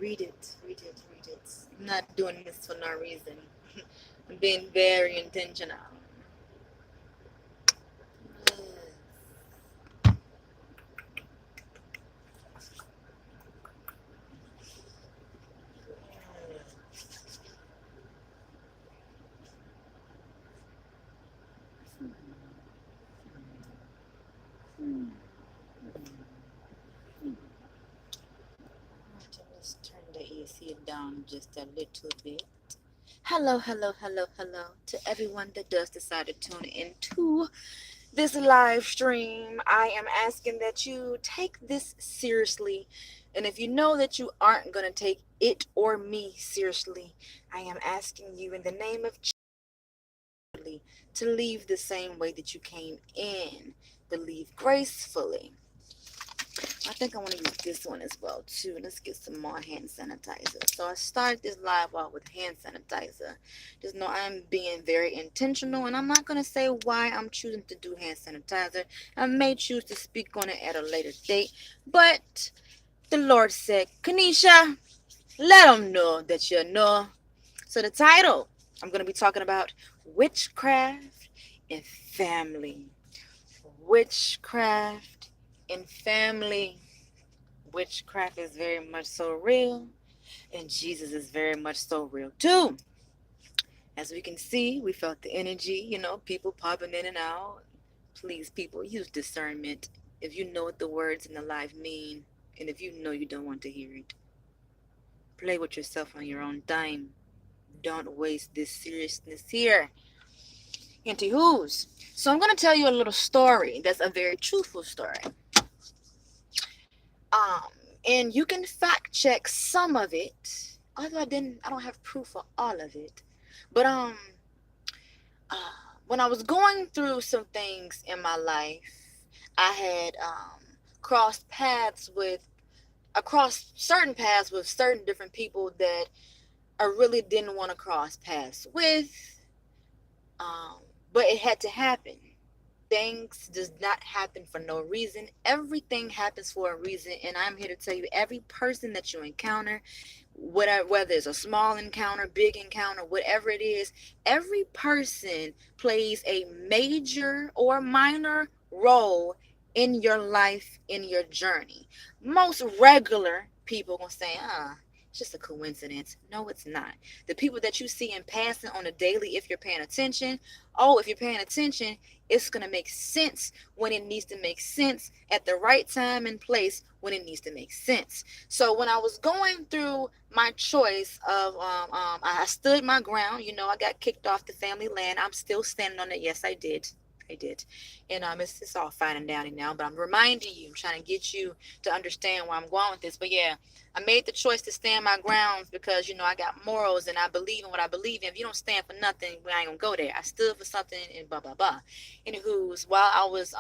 Read it, read it, read it. I'm not doing this for no reason. I'm being very intentional. Let's turn the AC down just a little bit. Hello, hello, hello, hello to everyone that does decide to tune into this live stream. I am asking that you take this seriously. And if you know that you aren't going to take it or me seriously, I am asking you in the name of Jesus to leave the same way that you came in, but leave gracefully. I think I want to use this one as well too. Let's get some more hand sanitizer. So I started this live off with hand sanitizer. Just know I'm being very intentional, and I'm not going to say why I'm choosing to do hand sanitizer. I may choose to speak on it at a later date, but the Lord said, Kanisha, let them know that you know. So the title, I'm going to be talking about witchcraft and family. Witchcraft and family. Witchcraft is very much so real, and Jesus is very much so real too. As we can see, we felt the energy, people popping in and out. Please, people, use discernment. If you know what the words in the live mean, and if you know you don't want to hear it, play with yourself on your own time. Don't waste this seriousness here. Into whose? So I'm going to tell you a little story that's a very truthful story. Um, and you can fact check some of it. Although I don't have proof for all of it. But uh, when I was going through some things in my life, I had crossed paths with across certain paths with certain different people that I really didn't want to cross paths with. Um, but it had to happen. Things does not happen for no reason. Everything happens for a reason, and I'm here to tell you, every person that you encounter, whether it's a small encounter, big encounter, whatever it is, every person plays a major or minor role in your life, in your journey. Most regular people gonna say, it's just a coincidence. No, it's not. The people that you see in passing on a daily, if you're paying attention, if you're paying attention, it's going to make sense when it needs to make sense at the right time and place when it needs to make sense. So when I was going through my choice of, I stood my ground. I got kicked off the family land. I'm still standing on it. Yes, I did. I did. And it's all fine and dandy now, but I'm reminding you, I'm trying to get you to understand where I'm going with this. But yeah, I made the choice to stand my grounds because, I got morals and I believe in what I believe in. If you don't stand for nothing, we ain't gonna go there. I stood for something and blah, blah, blah. Anywho's, while I was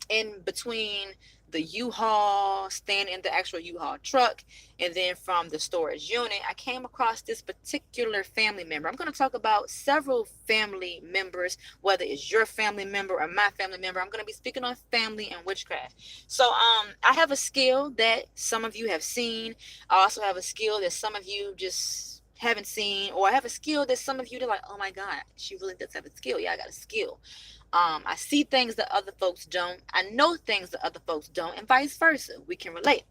in between the U-Haul, standing in the actual U-Haul truck, and then from the storage unit, I came across this particular family member. I'm going to talk about several family members, whether it's your family member or my family member. I'm going to be speaking on family and witchcraft. So I have a skill that some of you have seen. I also have a skill that some of you just haven't seen, or I have a skill that some of you are like, oh my God, she really does have a skill. Yeah, I got a skill. I see things that other folks don't. I know things that other folks don't, and vice versa. We can relate.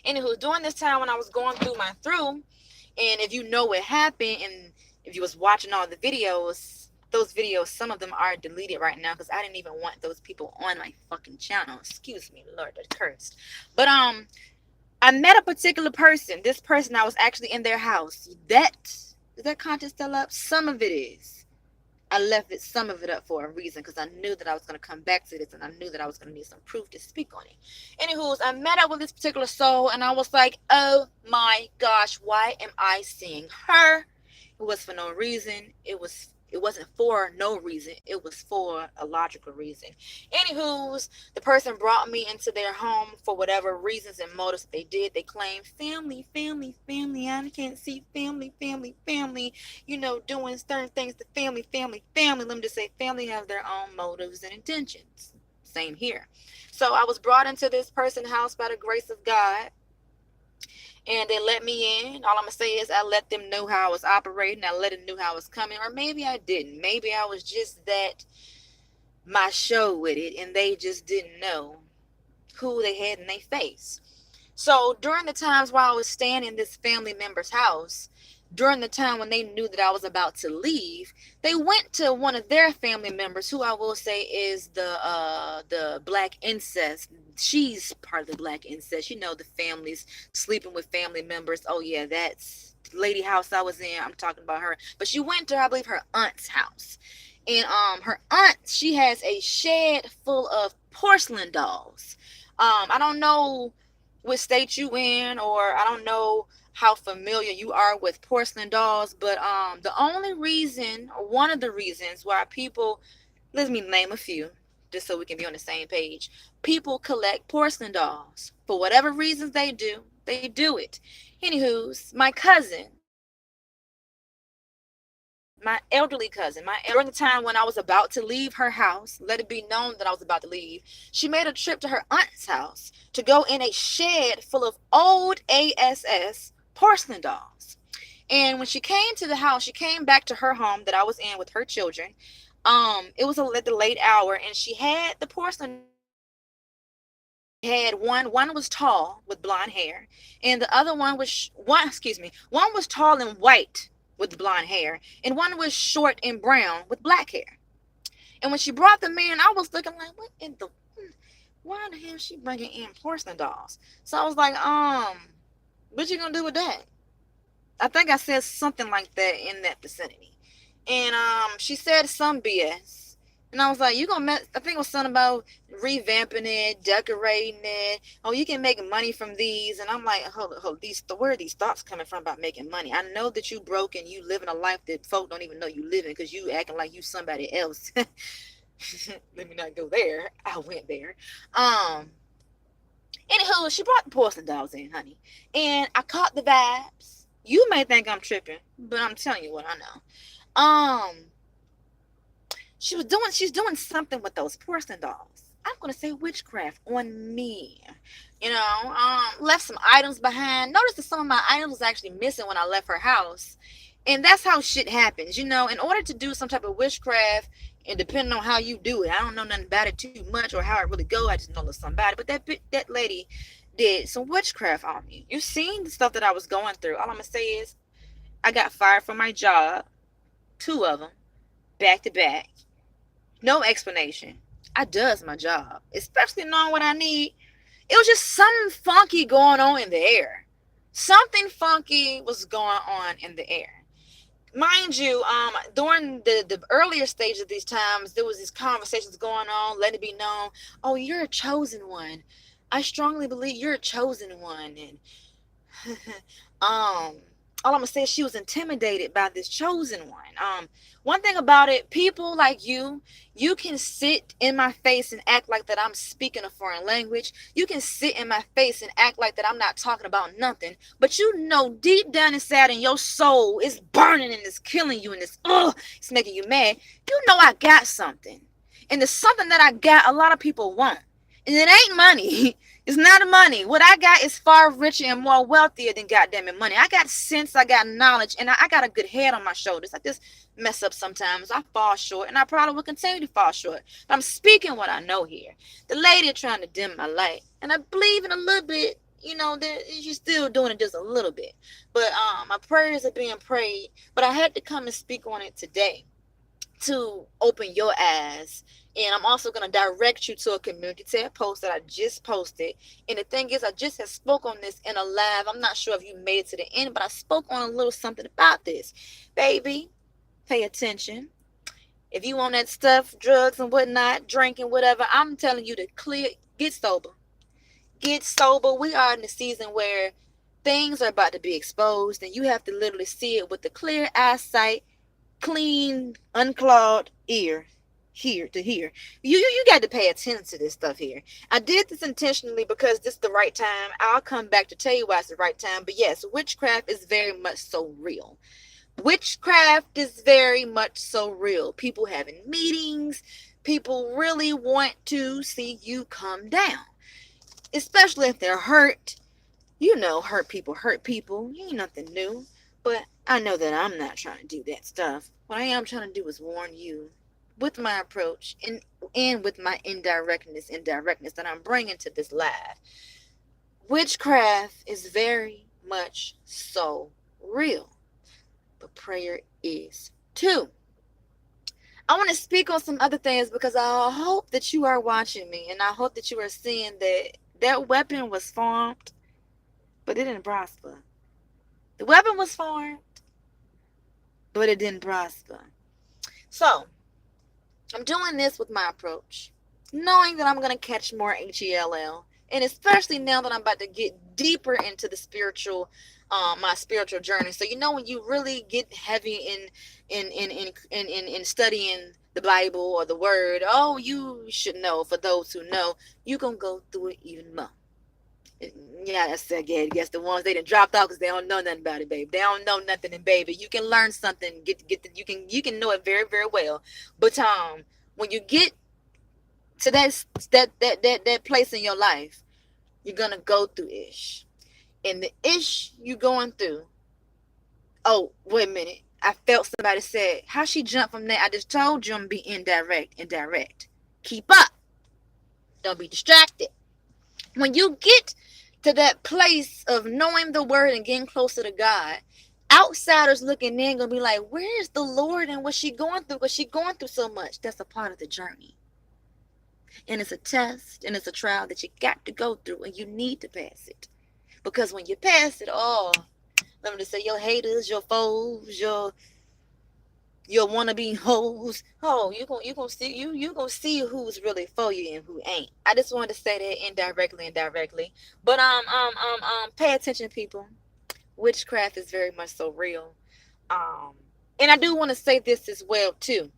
Anywho, during this time when I was going through my and if you know what happened, and if you was watching all the videos, those videos, some of them are deleted right now because I didn't even want those people on my fucking channel. Excuse me, Lord, that cursed. But I met a particular person. This person, I was actually in their house. Is that content still up? Some of it is. I left some of it up for a reason because I knew that I was going to come back to this and I knew that I was going to need some proof to speak on it. Anywho, I met up with this particular soul and I was like, oh my gosh, why am I seeing her? It was for no reason. It wasn't for no reason. It was for a logical reason. Anywho's, the person brought me into their home for whatever reasons and motives they did. They claimed family, family, family. I can't see family, family, family, doing certain things to family, family, family. Let me just say, family have their own motives and intentions. Same here. So I was brought into this person's house by the grace of God. And they let me in. All I'm gonna say is I let them know how I was operating. I let them know how I was coming, or maybe I didn't. Maybe I was just that my show with it, and they just didn't know who they had in their face. So during the times while I was staying in this family member's house, during the time when they knew that I was about to leave, they went to one of their family members, who I will say is the black incest. She's part of the black incest. You know, the families sleeping with family members. Oh yeah, that's the lady house I was in. I'm talking about her. But she went to, I believe, her aunt's house. And her aunt, she has a shed full of porcelain dolls. I don't know what state you in, or I don't know how familiar you are with porcelain dolls, but the only reason, or one of the reasons why people, let me name a few just so we can be on the same page. People collect porcelain dolls for whatever reasons. They do it. Anywho's, my cousin, my elderly cousin, during the time when I was about to leave her house, let it be known that I was about to leave, she made a trip to her aunt's house to go in a shed full of old ASS porcelain dolls. And when she came to the house, she came back to her home that I was in with her children. It was at the late hour, and she had the porcelain had one was tall with blonde hair, and the other one was one was tall and white with blonde hair, and one was short and brown with black hair. And when she brought them in, I was looking like, what in the, why the hell is she bringing in porcelain dolls? So I was like, what you gonna do with that? I think I said something like that in that vicinity. And she said some BS. And I was like, you gonna mess, I think it was something about revamping it, decorating it. Oh, you can make money from these. And I'm like, hold, where are these thoughts coming from about making money? I know that you broke and you living a life that folk don't even know you living, because you acting like you somebody else. Let me not go there. I went there. Anywho, she brought the porcelain dolls in, honey. And I caught the vibes. You may think I'm tripping, but I'm telling you what I know. She's doing something with those porcelain dolls. I'm gonna say witchcraft on me. You know, left some items behind. Notice that some of my items was actually missing when I left her house. And that's how shit happens. You know, in order to do some type of witchcraft, and depending on how you do it, I don't know nothing about it too much or how it really go. I just know somebody. But that lady did some witchcraft on me. You've seen the stuff that I was going through. All I'm gonna say is I got fired from my job, 2 of them, back to back. No explanation. I does my job, especially knowing what I need. It was just something funky going on in the air. Something funky was going on in the air. Mind you, during the earlier stage of these times, there was these conversations going on, let it be known, oh, you're a chosen one. I strongly believe you're a chosen one. And all I'm gonna say is she was intimidated by this chosen one. One thing about it, people like you can sit in my face and act like that I'm speaking a foreign language. You can sit in my face and act like that I'm not talking about nothing. But you know deep down inside in your soul, it's burning and it's killing you and it's making you mad. You know I got something. And the something that I got, a lot of people want. And it ain't money. It's not money. What I got is far richer and more wealthier than goddamn it money. I got sense, I got knowledge, and I got a good head on my shoulders. I just mess up sometimes. I fall short, and I probably will continue to fall short. But I'm speaking what I know here. The lady trying to dim my light, and I believe in a little bit, you know, that she's still doing it just a little bit. But my prayers are being prayed. But I had to come and speak on it today to open your eyes. And I'm also going to direct you to a community tab post that I just posted. And the thing is, I just have spoke on this in a live. I'm not sure if you made it to the end, but I spoke on a little something about this. Baby, pay attention. If you want that stuff, drugs and whatnot, drinking, whatever, I'm telling you to get sober. Get sober. We are in the season where things are about to be exposed, and you have to literally see it with the clear eyesight, clean, unclogged ear here to here. You got to pay attention to this stuff here. I did this intentionally because this is the right time. I'll come back to tell you why it's the right time. But yes, witchcraft is very much so real. Witchcraft is very much so real. People having meetings. People really want to see you come down, especially if they're hurt. You know, hurt people hurt people. Ain't nothing new. But I know that I'm not trying to do that stuff. What I am trying to do is warn you with my approach and with my indirectness that I'm bringing to this live. Witchcraft is very much so real, but prayer is too. I want to speak on some other things because I hope that you are watching me and I hope that you are seeing that that weapon was formed, but it didn't prosper. The weapon was formed, but it didn't prosper. So, I'm doing this with my approach, knowing that I'm going to catch more HELL, and especially now that I'm about to get deeper into the spiritual, my spiritual journey. So you know when you really get heavy in studying the Bible or the Word, oh, you should know. For those who know, you gonna go through it even more. Yeah, that's again. Guess the ones they done dropped out because they don't know nothing about it, baby. They don't know nothing, and baby, you can learn something. You can know it very very well. But when you get to that place in your life, you're gonna go through ish, and the ish you going through. Oh, wait a minute. I felt somebody said how she jumped from there. I just told you I'm be indirect. Keep up. Don't be distracted. When you get to that place of knowing the word and getting closer to God, outsiders looking in gonna be like, where's the Lord and what's she going through? Because she going through so much. That's a part of the journey. And it's a test and it's a trial that you got to go through and you need to pass it. Because when you pass it, oh, let me just say your haters, your foes, your wannabe hoes. Oh, you gonna see who's really for you and who ain't. I just wanted to say that indirectly. But pay attention, people. Witchcraft is very much so real. Um, and I do want to say this as well too.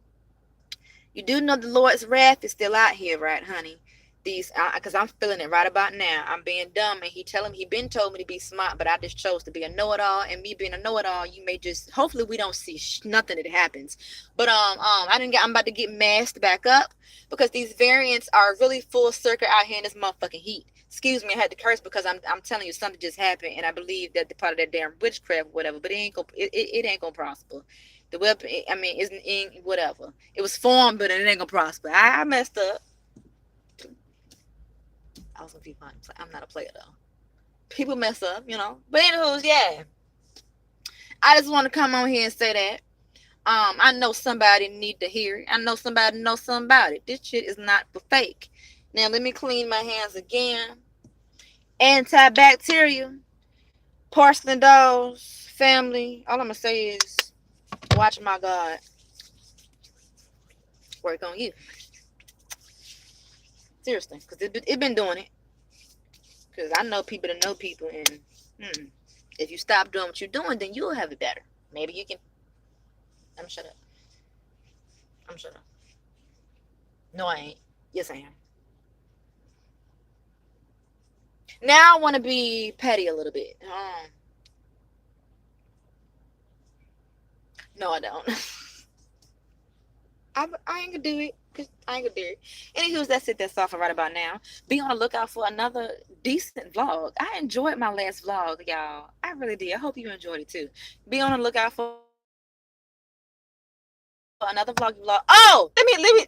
You do know the Lord's wrath is still out here, right, honey? These, because I'm feeling it right about now. I'm being dumb, and he been told me to be smart, but I just chose to be a know-it-all. And me being a know-it-all, you may just, hopefully, we don't see nothing that happens. But I'm about to get masked back up because these variants are really full circle out here in this motherfucking heat. Excuse me, I had to curse because I'm telling you something just happened, and I believe that the part of that damn witchcraft, whatever. But it ain't gonna prosper. The weapon, I mean, isn't in whatever. It was formed, but it ain't gonna prosper. I messed up. I was gonna be fine. I'm not a player though. People mess up, you know. But anywho's, yeah. I just want to come on here and say that. I know somebody need to hear it. I know somebody knows something about it. This shit is not for fake. Now let me clean my hands again. Antibacterial, porcelain dolls, family. All I'm gonna say is, watch my God work on you. Seriously, because it been doing it. Because I know people that know people, and if you stop doing what you're doing, then you'll have it better. Maybe you can. I'm shut up. I'm shut up. No, I ain't. Yes, I am. Now I want to be petty a little bit. No, I don't. I ain't gonna do it. I ain't gonna do it. Anywho, that's it. That's all for right about now. Be on the lookout for another decent vlog. I enjoyed my last vlog, y'all. I really did. I hope you enjoyed it too. Be on the lookout for another vlog. Oh, let me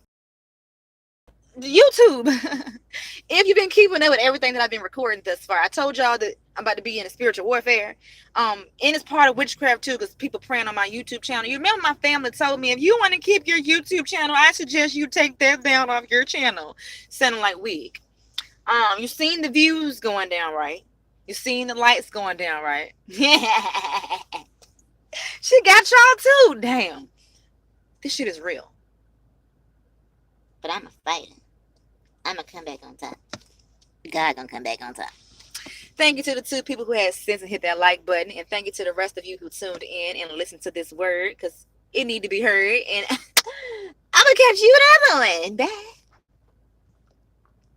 YouTube. If you've been keeping up with everything that I've been recording thus far, I told y'all that I'm about to be in a spiritual warfare. And it's part of witchcraft too, because people praying on my YouTube channel. You remember my family told me, if you want to keep your YouTube channel, I suggest you take that down off your channel. Sounding like weak. You seen the views going down, right? You seen the lights going down, right? She got y'all too. Damn. This shit is real. But I'm a fighter. I'm gonna come back on top. God gonna come back on top. Thank you to the 2 people who had sense and hit that like button, and thank you to the rest of you who tuned in and listened to this word, because it need to be heard. And I'm gonna catch you another one. Bye.